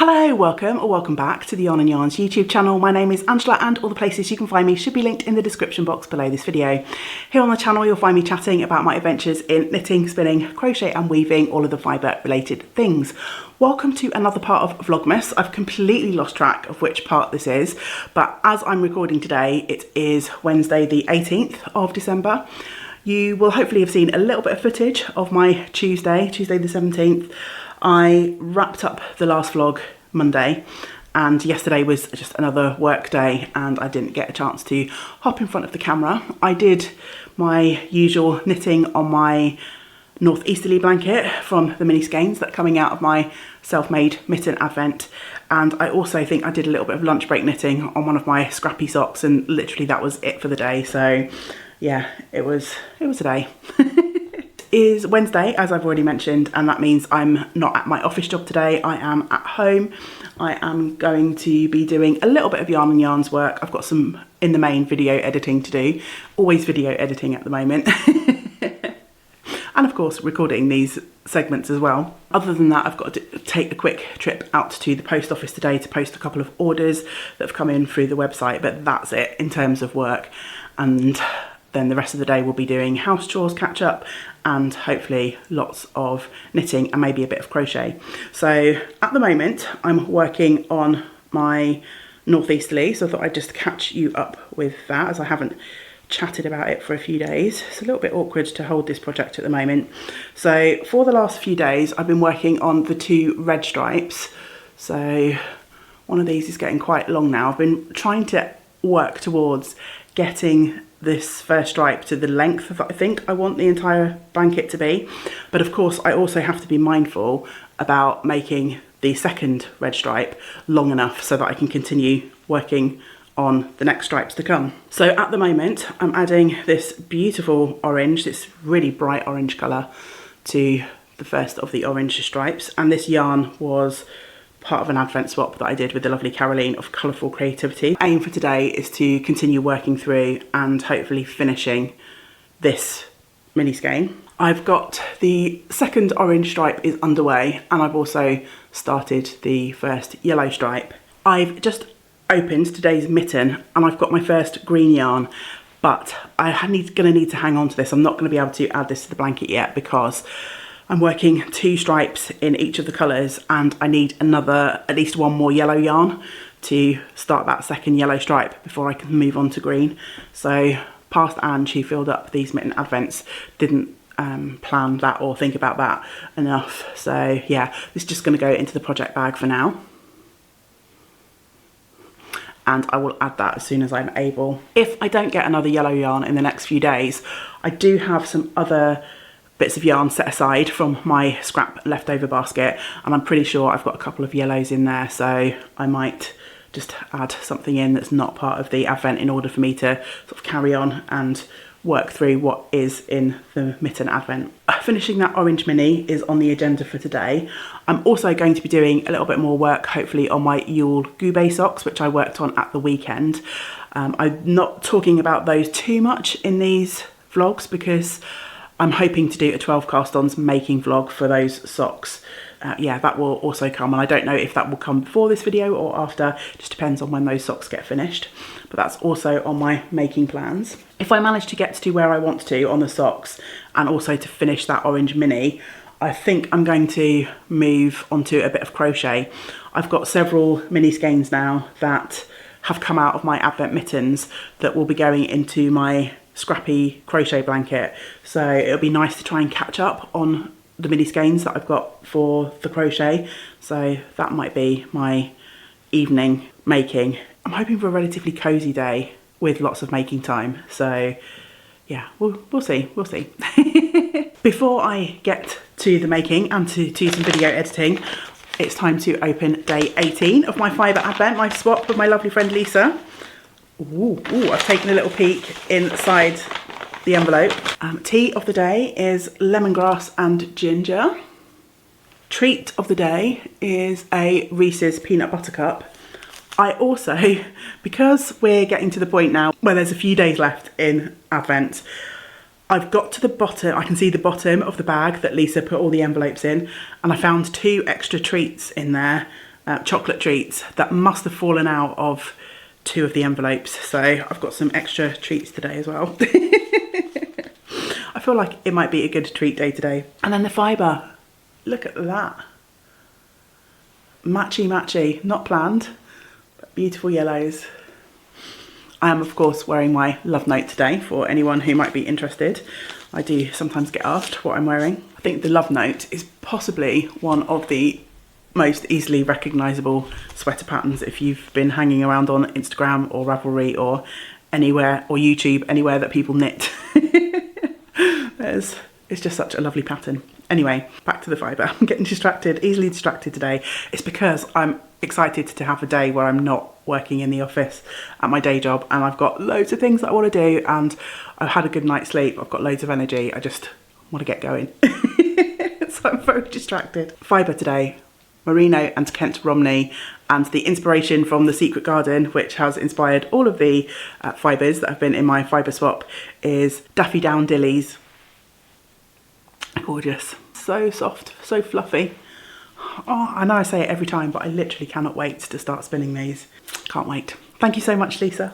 Hello, welcome or welcome back to the YarnNYarns YouTube channel. My name is Angela and all the places you can find me should be linked in the description box below this video. Here on the channel you'll find me chatting about my adventures in knitting, spinning, crochet and weaving, all of the fibre related things. Welcome to another part of Vlogmas. I've completely lost track of which part this is, but as I'm recording today it is Wednesday the 18th of December. You will hopefully have seen a little bit of footage of my Tuesday the 17th. I wrapped up the last vlog Monday and yesterday was just another work day and I didn't get a chance to hop in front of the camera. I did my usual knitting on my northeasterly blanket from the mini skeins that are coming out of my self-made mitten advent, and I also think I did a little bit of lunch break knitting on one of my scrappy socks, and literally that was it for the day. So yeah, it was a day. Is Wednesday, as I've already mentioned, and that means I'm not at my office job today. I am at home. I am going to be doing a little bit of YarnNYarns work. I've got some in the main video editing to do, always video editing at the moment. And of course recording these segments as well. Other than that, I've got to take a quick trip out to the post office today to post a couple of orders that have come in through the website, but that's it in terms of work. And then the rest of the day we'll be doing house chores, catch up, and hopefully lots of knitting and maybe a bit of crochet. So at the moment I'm working on my northeasterly, so I thought I'd just catch you up with that as I haven't chatted about it for a few days. It's a little bit awkward to hold this project at the moment. So for the last few days I've been working on the two red stripes. So one of these is getting quite long now. I've been trying to work towards getting this first stripe to the length that I think I want the entire blanket to be, but of course I also have to be mindful about making the second red stripe long enough so that I can continue working on the next stripes to come. So at the moment I'm adding this beautiful orange, this really bright orange colour, to the first of the orange stripes, and this yarn was part of an advent swap that I did with the lovely Caroline of Colourful Creativity. Aim for today is to continue working through and hopefully finishing this mini skein. I've got the second orange stripe is underway, and I've also started the first yellow stripe. I've just opened today's mitten and I've got my first green yarn, but I'm gonna need to hang on to this. I'm not gonna be able to add this to the blanket yet because I'm working two stripes in each of the colours and I need at least one more yellow yarn to start that second yellow stripe before I can move on to green. So past Anne, who filled up these mitten advents, didn't plan that or think about that enough. So yeah, this is just going to go into the project bag for now. And I will add that as soon as I'm able. If I don't get another yellow yarn in the next few days, I do have some other bits of yarn set aside from my scrap leftover basket, and I'm pretty sure I've got a couple of yellows in there, so I might just add something in that's not part of the advent in order for me to sort of carry on and work through what is in the mitten advent. Finishing that orange mini is on the agenda for today. I'm also going to be doing a little bit more work hopefully on my Yule Goubet socks, which I worked on at the weekend. I'm not talking about those too much in these vlogs because I'm hoping to do a 12 cast-ons making vlog for those socks. Yeah, that will also come, and I don't know if that will come before this video or after, it just depends on when those socks get finished, but that's also on my making plans. If I manage to get to where I want to on the socks and also to finish that orange mini, I think I'm going to move onto a bit of crochet. I've got several mini skeins now that have come out of my advent mittens that will be going into my scrappy crochet blanket, so it'll be nice to try and catch up on the mini skeins that I've got for the crochet. So that might be my evening making. I'm hoping for a relatively cozy day with lots of making time, so yeah, we'll see. Before I get to the making and to some video editing, it's time to open day 18 of my fibre advent, my swap with my lovely friend Lisa. Ooh, I've taken a little peek inside the envelope. Tea of the day is lemongrass and ginger. Treat of the day is a Reese's peanut butter cup. I also, because we're getting to the point now where there's a few days left in Advent, I've got to the bottom, I can see the bottom of the bag that Lisa put all the envelopes in, and I found 2 extra treats in there chocolate treats that must have fallen out of 2 of the envelopes. So I've got some extra treats today as well. I feel like it might be a good treat day today. And then the fibre, look at that. Matchy matchy, not planned, but beautiful yellows. I am of course wearing my love note today for anyone who might be interested. I do sometimes get asked what I'm wearing. I think the love note is possibly one of the most easily recognisable sweater patterns if you've been hanging around on Instagram or Ravelry or anywhere, or YouTube, anywhere that people knit. It's just such a lovely pattern. Anyway, back to the fibre. I'm getting distracted, easily distracted today. It's because I'm excited to have a day where I'm not working in the office at my day job, and I've got loads of things that I want to do, and I've had a good night's sleep. I've got loads of energy. I just want to get going. So I'm very distracted. Fibre today, merino and Kent Romney, and the inspiration from The Secret Garden, which has inspired all of the fibres that have been in my fibre swap, is Daffy Down Dillies. Gorgeous, so soft, so fluffy. Oh, I know I say it every time, but I literally cannot wait to start spinning these. Can't wait. Thank you so much, Lisa.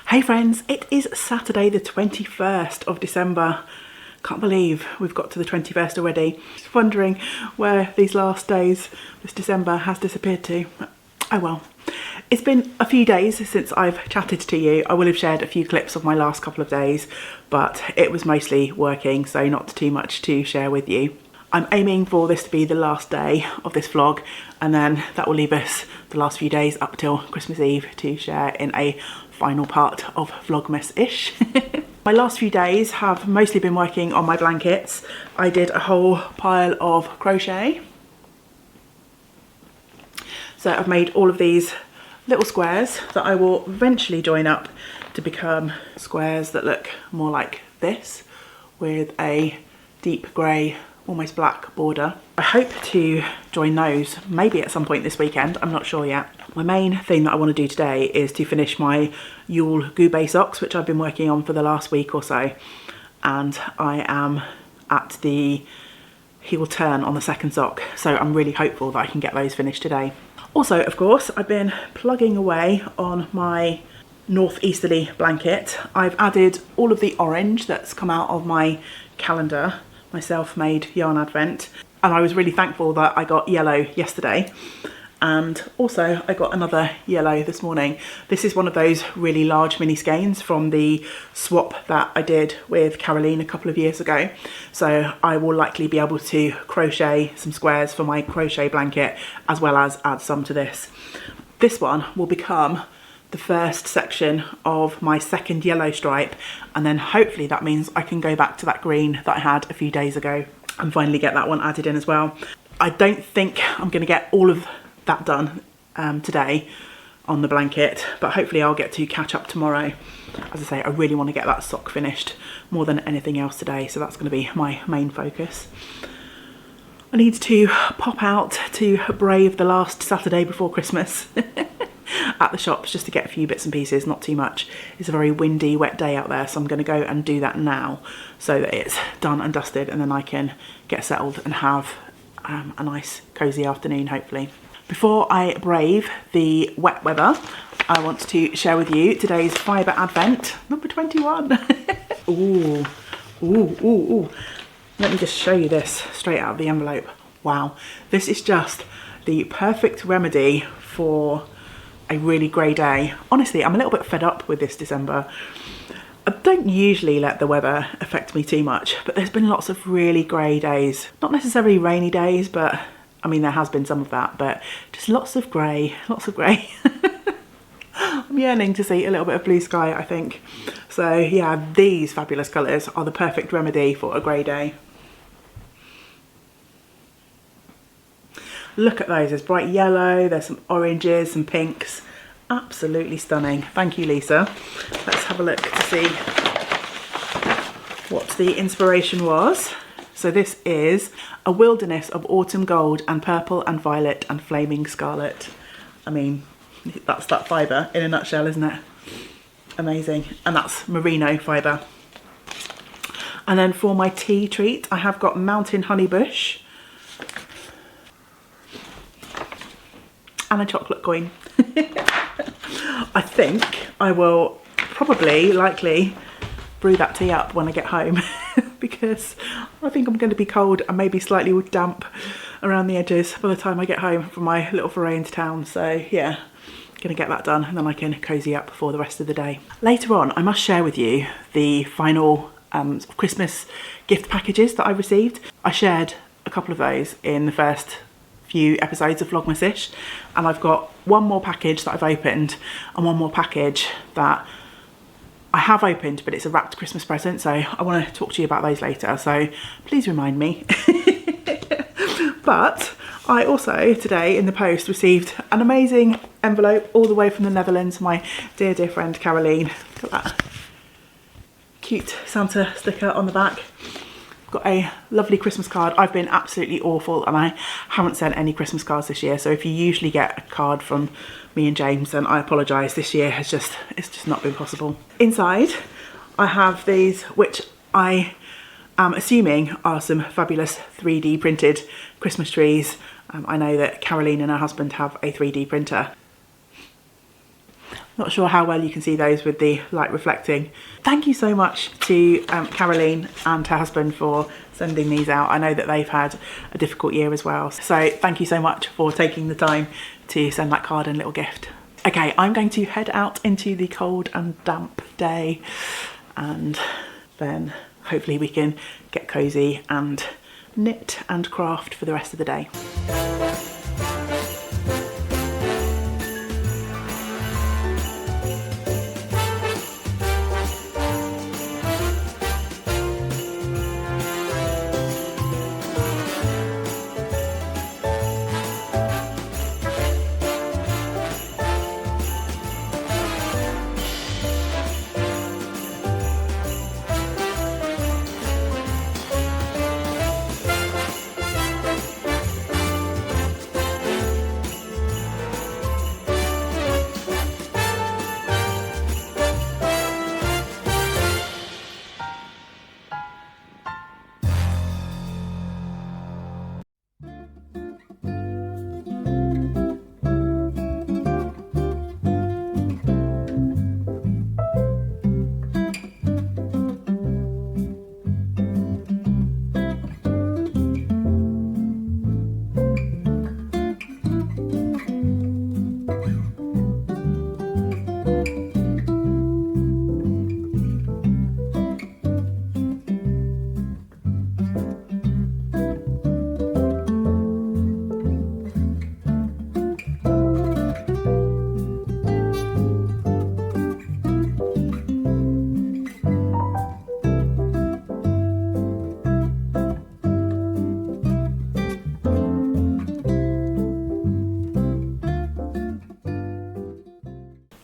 Hey friends, it is Saturday the 21st of December. Can't believe we've got to the 21st already. Just wondering where these last days, this December, has disappeared to. Oh well. It's been a few days since I've chatted to you. I will have shared a few clips of my last couple of days, but it was mostly working, so not too much to share with you. I'm aiming for this to be the last day of this vlog, and then that will leave us the last few days up till Christmas Eve to share in a final part of Vlogmas-ish. My last few days have mostly been working on my blankets. I did a whole pile of crochet. So I've made all of these little squares that I will eventually join up to become squares that look more like this, with a deep grey, almost black border. I hope to join those maybe at some point this weekend, I'm not sure yet. My main thing that I want to do today is to finish my Yule Goubet socks, which I've been working on for the last week or so, and I am at the heel turn on the second sock, so I'm really hopeful that I can get those finished today. Also, of course, I've been plugging away on my northeasterly blanket. I've added all of the orange that's come out of my calendar, my self-made yarn advent, and I was really thankful that I got yellow yesterday, And also I got another yellow this morning. This is one of those really large mini skeins from the swap that I did with Caroline a couple of years ago. So I will likely be able to crochet some squares for my crochet blanket, as well as add some to this. This one will become the first section of my second yellow stripe, and then hopefully that means I can go back to that green that I had a few days ago and finally get that one added in as well. I don't think I'm going to get all of that done today on the blanket, but hopefully I'll get to catch up tomorrow. As I say, I really want to get that sock finished more than anything else today, so that's going to be my main focus. I need to pop out to brave the last Saturday before Christmas at the shops just to get a few bits and pieces, not too much. It's a very windy, wet day out there, so I'm going to go and do that now so that it's done and dusted, and then I can get settled and have a nice cosy afternoon, hopefully. Before I brave the wet weather, I want to share with you today's Fibre Advent, number 21. Ooh, ooh, ooh, ooh. Let me just show you this straight out of the envelope. Wow, this is just the perfect remedy for a really grey day. Honestly, I'm a little bit fed up with this December. I don't usually let the weather affect me too much, but there's been lots of really grey days. Not necessarily rainy days, but I mean, there has been some of that, but just lots of grey, lots of grey. I'm yearning to see a little bit of blue sky, I think. So yeah, these fabulous colours are the perfect remedy for a grey day. Look at those, there's bright yellow, there's some oranges, some pinks. Absolutely stunning. Thank you, Lisa. Let's have a look to see what the inspiration was. So this is a wilderness of autumn gold and purple and violet and flaming scarlet. I mean, that's that fibre in a nutshell, isn't it? Amazing. And that's merino fibre. And then for my tea treat, I have got mountain honeybush and a chocolate coin. I think I will likely brew that tea up when I get home because I think I'm going to be cold and maybe slightly damp around the edges by the time I get home from my little foray into town. So yeah, gonna get that done and then I can cozy up for the rest of the day. Later on, I must share with you the final Christmas gift packages that I received. I shared a couple of those in the first few episodes of Vlogmas-ish, and I've got one more package that I've opened and one more package that I have opened, but it's a wrapped Christmas present, so I want to talk to you about those later, so please remind me. But I also today in the post received an amazing envelope all the way from the Netherlands, my dear friend Caroline. Look at that cute Santa sticker on the back. Got a lovely Christmas card. I've been absolutely awful and I haven't sent any Christmas cards this year, so if you usually get a card from me and James, then I apologise. This year it's just not been possible. Inside I have these, which I am assuming are some fabulous 3D printed Christmas trees. I know that Caroline and her husband have a 3D printer. Not sure how well you can see those with the light reflecting. Thank you so much to Caroline and her husband for sending these out. I know that they've had a difficult year as well. So thank you so much for taking the time to send that card and little gift. Okay, I'm going to head out into the cold and damp day and then hopefully we can get cozy and knit and craft for the rest of the day.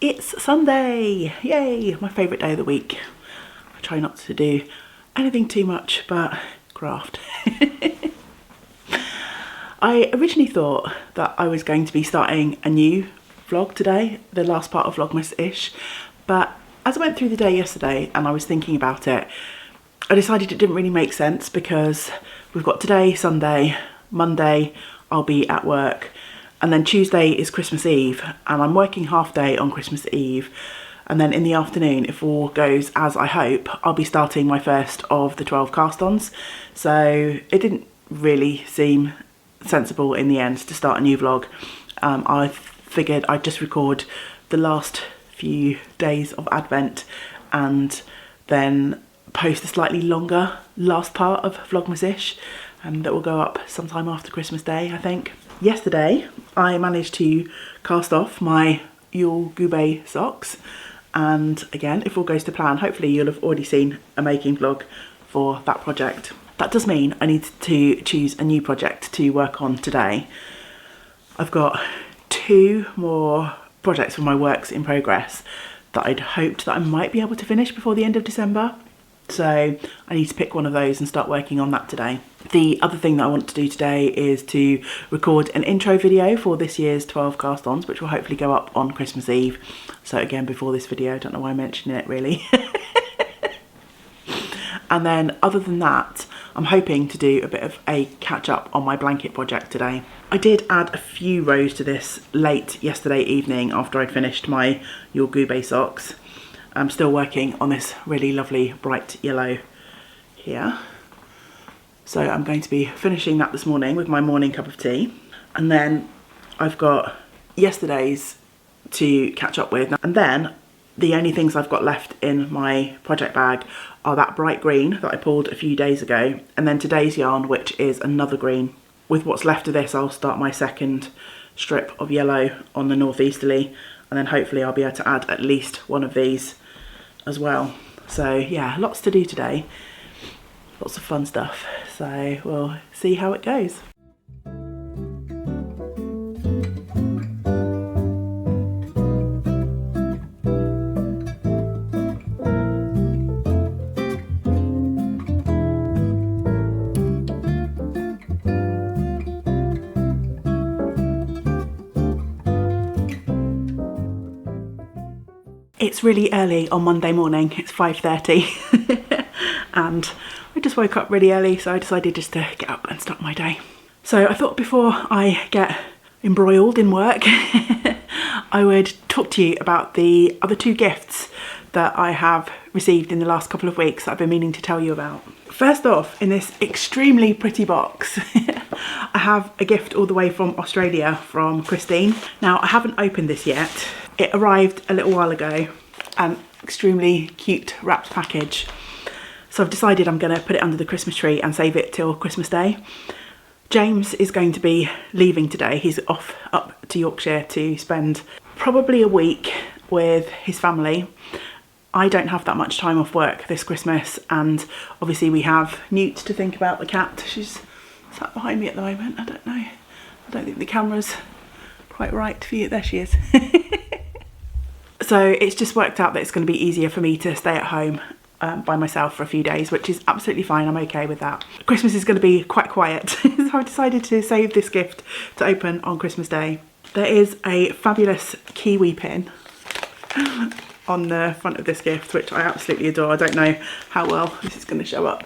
It's Sunday! Yay! My favourite day of the week. I try not to do anything too much but craft. I originally thought that I was going to be starting a new vlog today, the last part of Vlogmas-ish, but as I went through the day yesterday and I was thinking about it, I decided it didn't really make sense because we've got today, Sunday, Monday I'll be at work, and then Tuesday is Christmas Eve and I'm working half day on Christmas Eve, and then in the afternoon, if all goes as I hope, I'll be starting my first of the 12 cast-ons. So it didn't really seem sensible in the end to start a new vlog. I figured I'd just record the last few days of Advent and then post a slightly longer last part of Vlogmas-ish, and that will go up sometime after Christmas Day, I think. Yesterday I managed to cast off my Yule Goubet socks, and again, if all goes to plan, hopefully you'll have already seen a making vlog for that project. That does mean I need to choose a new project to work on today. I've got 2 more projects for my works in progress that I'd hoped that I might be able to finish before the end of December. So I need to pick one of those and start working on that today. The other thing that I want to do today is to record an intro video for this year's 12 cast-ons, which will hopefully go up on Christmas Eve. So again, before this video, I don't know why I'm mentioning it really. And then other than that, I'm hoping to do a bit of a catch up on my blanket project today. I did add a few rows to this late yesterday evening after I'd finished my Yule Goubet socks. I'm still working on this really lovely bright yellow here. So I'm going to be finishing that this morning with my morning cup of tea. And then I've got yesterday's to catch up with. And then the only things I've got left in my project bag are that bright green that I pulled a few days ago, and then today's yarn, which is another green. With what's left of this, I'll start my second strip of yellow on the northeasterly, and then hopefully I'll be able to add at least one of these as well. So yeah, lots to do today, lots of fun stuff. So we'll see how it goes. It's really early on Monday morning, it's 5:30 and I just woke up really early, so I decided just to get up and start my day. So I thought before I get embroiled in work I would talk to you about the other 2 gifts that I have received in the last couple of weeks that I've been meaning to tell you about. First off, in this extremely pretty box I have a gift all the way from Australia from Christine. Now I haven't opened this yet. It arrived a little while ago, an extremely cute wrapped package. So I've decided I'm going to put it under the Christmas tree and save it till Christmas Day. James is going to be leaving today. He's off up to Yorkshire to spend probably a week with his family. I don't have that much time off work this Christmas, and obviously we have Newt to think about, the cat. She's sat behind me at the moment. I don't know. I don't think the camera's quite right for you. There she is. So it's just worked out that it's going to be easier for me to stay at home by myself for a few days, which is absolutely fine. I'm okay with that. Christmas is going to be quite quiet, so I decided to save this gift to open on Christmas Day. There is a fabulous kiwi pin on the front of this gift, which I absolutely adore. I don't know how well this is going to show up.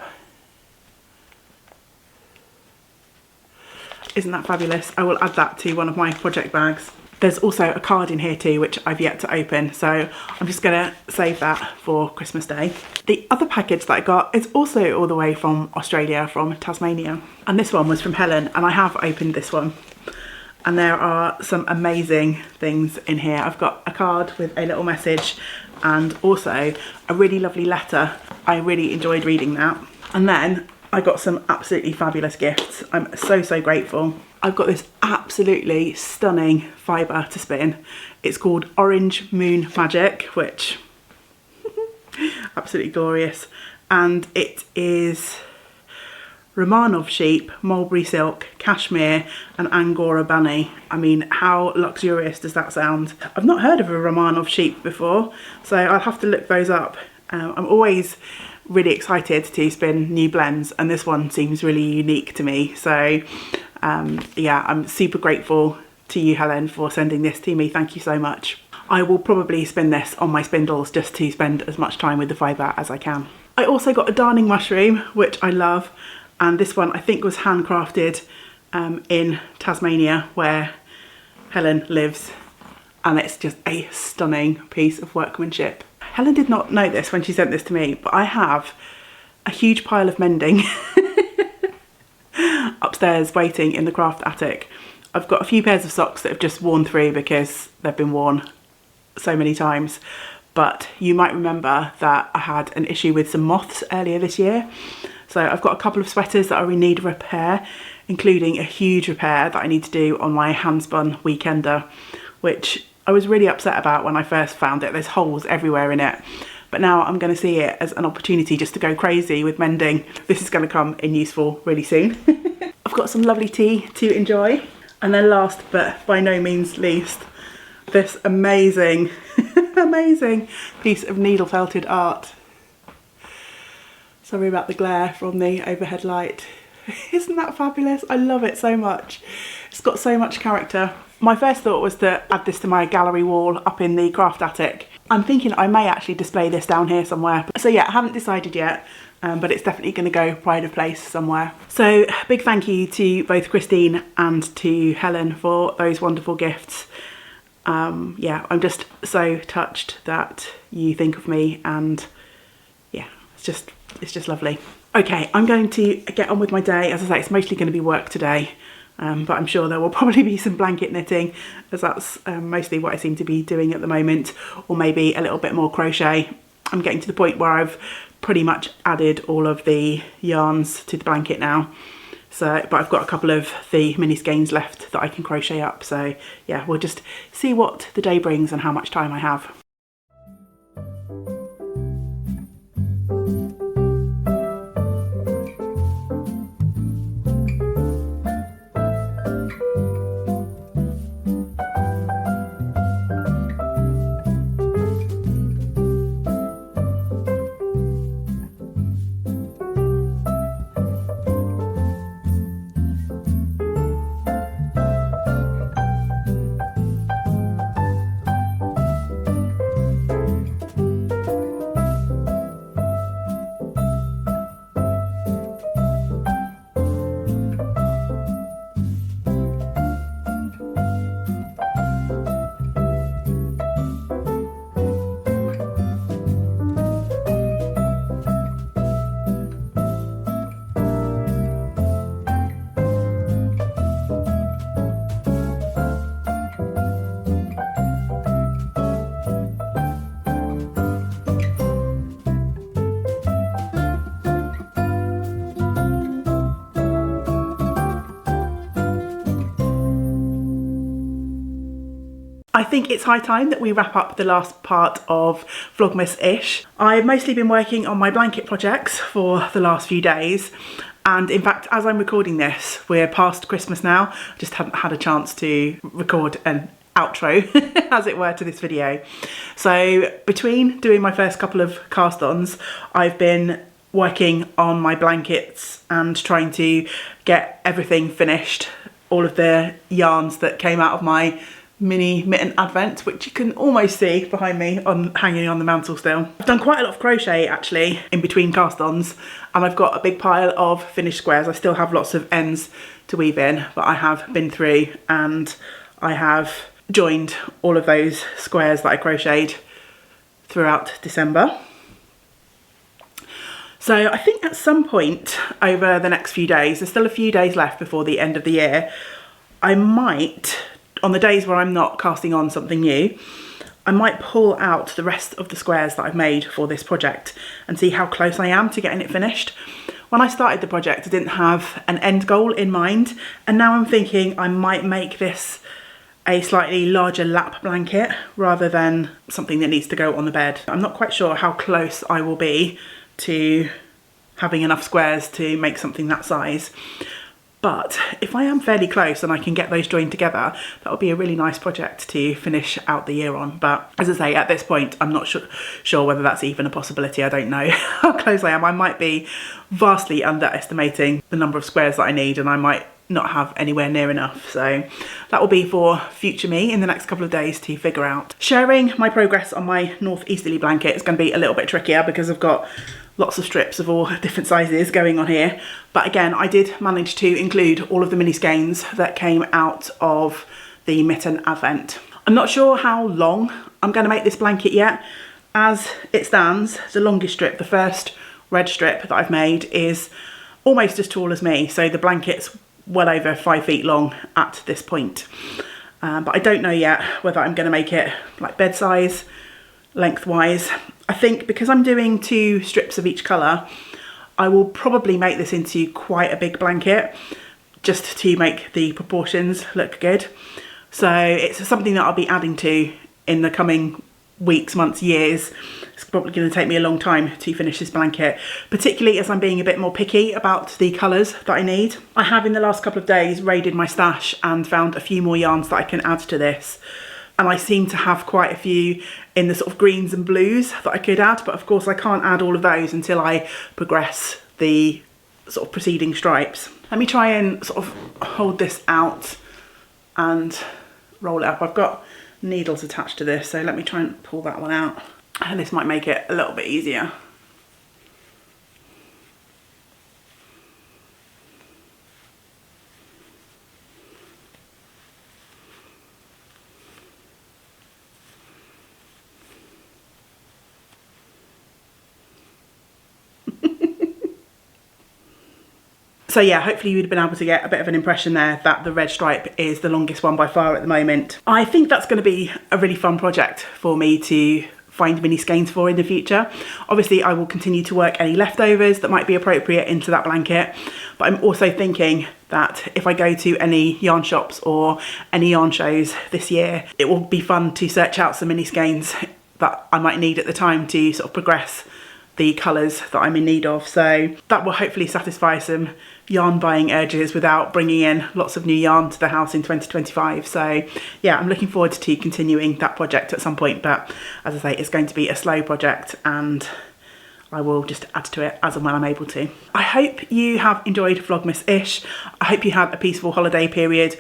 Isn't that fabulous? I will add that to one of my project bags. There's also a card in here too, which I've yet to open, so I'm just gonna save that for Christmas Day. The other package that I got is also all the way from Australia, from Tasmania. And this one was from Helen, and I have opened this one. And there are some amazing things in here. I've got a card with a little message and also a really lovely letter. I really enjoyed reading that. And then I got some absolutely fabulous gifts. I'm so grateful. I've got this absolutely stunning fibre to spin. It's called Orange Moon Magic, which absolutely glorious. And it is Romanov sheep, mulberry silk, cashmere and Angora bunny. I mean, how luxurious does that sound? I've not heard of a Romanov sheep before, so I'll have to look those up. I'm always really excited to spin new blends, and this one seems really unique to me. So yeah, I'm super grateful to you, Helen, for sending this to me. Thank you so much. I will probably spin this on my spindles just to spend as much time with the fibre as I can. I also got a darning mushroom, which I love. And this one I think was handcrafted in Tasmania, where Helen lives. And it's just a stunning piece of workmanship. Helen did not know this when she sent this to me, but I have a huge pile of mending upstairs waiting in the craft attic. I've got a few pairs of socks that have just worn through because they've been worn so many times. But you might remember that I had an issue with some moths earlier this year. So I've got a couple of sweaters that are in need of repair, including a huge repair that I need to do on my handspun weekender, which I was really upset about when I first found it. There's holes everywhere in it. But now I'm going to see it as an opportunity just to go crazy with mending. This is going to come in useful really soon. I've got some lovely tea to enjoy. And then last but by no means least, this amazing, amazing piece of needle felted art. Sorry about the glare from the overhead light. Isn't that fabulous? I love it so much. It's got so much character. My first thought was to add this to my gallery wall up in the craft attic. I'm thinking I may actually display this down here somewhere. So yeah, I haven't decided yet, but it's definitely going to go pride of place somewhere. So big thank you to both Christine and to Helen for those wonderful gifts. Yeah, I'm just so touched that you think of me, and yeah, it's just lovely. Okay, I'm going to get on with my day. As I say, it's mostly going to be work today, but I'm sure there will probably be some blanket knitting, as that's mostly what I seem to be doing at the moment, or maybe a little bit more crochet. I'm getting to the point where I've pretty much added all of the yarns to the blanket now. So, but I've got a couple of the mini skeins left that I can crochet up. So yeah, we'll just see what the day brings and how much time I have. I think it's high time that we wrap up the last part of Vlogmas-ish. I've mostly been working on my blanket projects for the last few days, and in fact, as I'm recording this, we're past Christmas now. I just haven't had a chance to record an outro, as it were, to this video. So between doing my first couple of cast-ons, I've been working on my blankets and trying to get everything finished, all of the yarns that came out of my mini mitten advent, which you can almost see behind me hanging on the mantle still. I've done quite a lot of crochet actually in between cast-ons, and I've got a big pile of finished squares. I still have lots of ends to weave in, but I have been through and I have joined all of those squares that I crocheted throughout December. So I think at some point over the next few days, there's still a few days left before the end of the year, I might, on the days where I'm not casting on something new, I might pull out the rest of the squares that I've made for this project and see how close I am to getting it finished. When I started the project, I didn't have an end goal in mind, and now I'm thinking I might make this a slightly larger lap blanket rather than something that needs to go on the bed. I'm not quite sure how close I will be to having enough squares to make something that size. But if I am fairly close and I can get those joined together, that would be a really nice project to finish out the year on. But as I say, at this point, I'm not sure whether that's even a possibility. I don't know how close I am. I might be vastly underestimating the number of squares that I need, and I might not have anywhere near enough. So that will be for future me in the next couple of days to figure out. Sharing my progress on my northeasterly blanket is going to be a little bit trickier because I've got lots of strips of all different sizes going on here. But again, I did manage to include all of the mini skeins that came out of the mitten advent. I'm not sure how long I'm going to make this blanket yet. As it stands, the longest strip, the first red strip that I've made, is almost as tall as me. So the blanket's well over 5 feet long at this point. But I don't know yet whether I'm going to make it like bed size, lengthwise. I think because I'm doing 2 strips of each colour, I will probably make this into quite a big blanket just to make the proportions look good. So it's something that I'll be adding to in the coming weeks, months, years. It's probably going to take me a long time to finish this blanket, particularly as I'm being a bit more picky about the colours that I need. I have in the last couple of days raided my stash and found a few more yarns that I can add to this. And I seem to have quite a few in the sort of greens and blues that I could add, but of course I can't add all of those until I progress the sort of preceding stripes. Let me try and sort of hold this out and roll it up. I've got needles attached to this, so let me try and pull that one out. And this might make it a little bit easier. So yeah, hopefully you'd have been able to get a bit of an impression there that the red stripe is the longest one by far at the moment. I think that's going to be a really fun project for me to find mini skeins for in the future. Obviously I will continue to work any leftovers that might be appropriate into that blanket, but I'm also thinking that if I go to any yarn shops or any yarn shows this year, it will be fun to search out some mini skeins that I might need at the time to sort of progress the colours that I'm in need of. So that will hopefully satisfy some yarn buying urges without bringing in lots of new yarn to the house in 2025. So yeah, I'm looking forward to continuing that project at some point, but as I say, it's going to be a slow project and I will just add to it as and when I'm able to. I hope you have enjoyed Vlogmas-ish. I hope you had a peaceful holiday period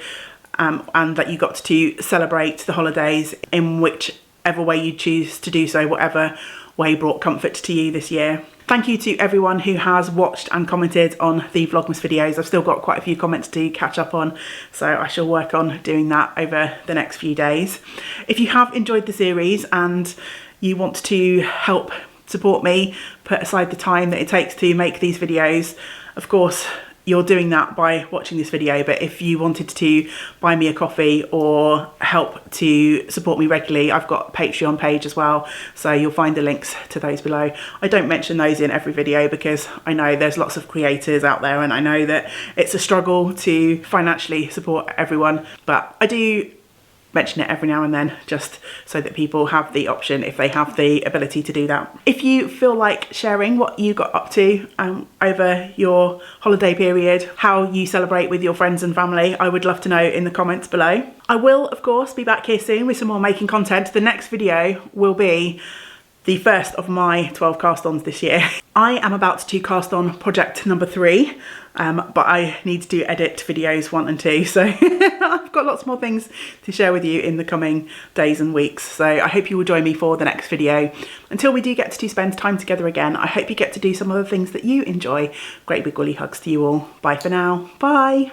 and that you got to celebrate the holidays in whichever way you choose to do so, whatever way brought comfort to you this year. Thank you to everyone who has watched and commented on the Vlogmas videos. I've still got quite a few comments to catch up on, so I shall work on doing that over the next few days. If you have enjoyed the series and you want to help support me, put aside the time that it takes to make these videos, of course you're doing that by watching this video, but if you wanted to buy me a coffee or help to support me regularly, I've got a Patreon page as well, so you'll find the links to those below. I don't mention those in every video because I know there's lots of creators out there and I know that it's a struggle to financially support everyone, but I do mention it every now and then just so that people have the option if they have the ability to do that. If you feel like sharing what you got up to over your holiday period, how you celebrate with your friends and family, I would love to know in the comments below. I will of course be back here soon with some more making content. The next video will be the first of my 12 cast-ons this year. I am about to cast on project number 3, but I need to edit videos 1 and 2, so I've got lots more things to share with you in the coming days and weeks. So I hope you will join me for the next video. Until we do get to spend time together again, I hope you get to do some of the things that you enjoy. Great big woolly hugs to you all. Bye for now. Bye.